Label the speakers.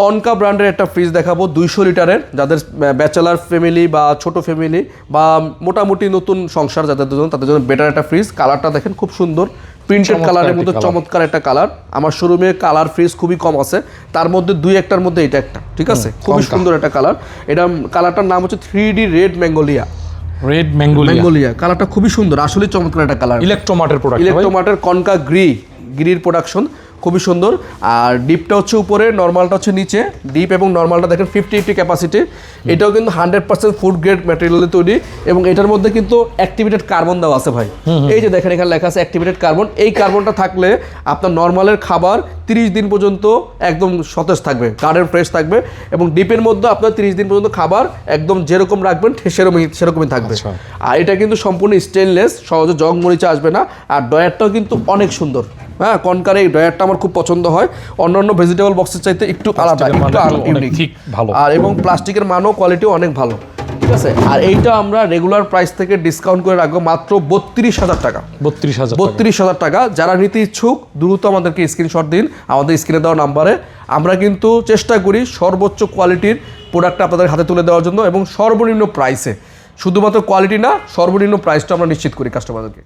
Speaker 1: Concha ব্র্যান্ডের একটা fridge দেখাবো 200 লিটারের, যাদের ব্যাচেলার ফ্যামিলি বা ছোট ফ্যামিলি বা মোটামুটি নতুন সংসার যাদের জন্য, তাদের জন্য বেটার একটা ফ্রিজ। কালারটা দেখেন খুব সুন্দর, প্রিন্টেড কালারের মধ্যে চমৎকার একটা কালার। আমার শোরুমে কালার ফ্রিজ খুবই কম আছে, তার মধ্যে দুই একটার মধ্যে এটা একটা, ঠিক আছে, খুবই সুন্দর একটা কালার। এটা কালারটার নাম হচ্ছে 3D রেড ম্যাঙ্গোলিয়া।
Speaker 2: রেড ম্যাঙ্গোলিয়া
Speaker 1: কালারটা খুবই সুন্দর, আসলে চমৎকার একটা কালার।
Speaker 2: ইলেকট্রোমার্টের প্রোডাক্ট,
Speaker 1: ইলেকট্রোমার্টের কনকা গ্রির প্রোডাকশন, খুবই সুন্দর। আর ডিপটা হচ্ছে উপরে, নর্মালটা হচ্ছে নিচে। ডিপ এবং নর্মালটা দেখেন 50-80 ক্যাপাসিটি। এটাও কিন্তু 100% ফুড গ্রেড ম্যাটেরিয়ালে তৈরি, এবং এটার মধ্যে কিন্তু অ্যাক্টিভেটেড কার্বন দেওয়া আছে ভাই। এই যে দেখেন এখানে লেখা আছে অ্যাক্টিভেটেড কার্বন। এই কার্বনটা থাকলে আপনার নর্মালের খাবার 30 দিন পর্যন্ত একদম সতেজ থাকবে, গার্ডেন ফ্রেশ থাকবে, এবং ডিপের মধ্যে আপনার 30 দিন পর্যন্ত খাবার একদম যেরকম রাখবেন সেরকমই থাকবে। আর এটা কিন্তু সম্পূর্ণ স্টেনলেস, সহজে জং মরিচা আসবে না। আর ডয়ারটাও কিন্তু অনেক সুন্দর। হ্যাঁ, কনকার এই ডয়ারটা আমার খুব পছন্দ হয়, অন্যান্য ভেজিটেবল বক্সের চাইতে একটু আলাদা, একটু ইউনিক, আর এবং প্লাস্টিকের মানও কোয়ালিটিও অনেক ভালো, ঠিক আছে। আর এইটা আমরা রেগুলার প্রাইস থেকে ডিসকাউন্ট করে রাখবো মাত্র 32,000 টাকা। 32,000 টাকা। যারা নিতে ইচ্ছুক দ্রুত আমাদেরকে স্ক্রিনশট দিন আমাদের স্ক্রিনে দেওয়া নাম্বারে। আমরা কিন্তু চেষ্টা করি সর্বোচ্চ কোয়ালিটির প্রোডাক্টটা আপনাদের হাতে তুলে দেওয়ার জন্য, এবং সর্বনিম্ন প্রাইসে। শুধুমাত্র কোয়ালিটি না, সর্বনিম্ন প্রাইসটা আমরা নিশ্চিত করি কাস্টমারদেরকে।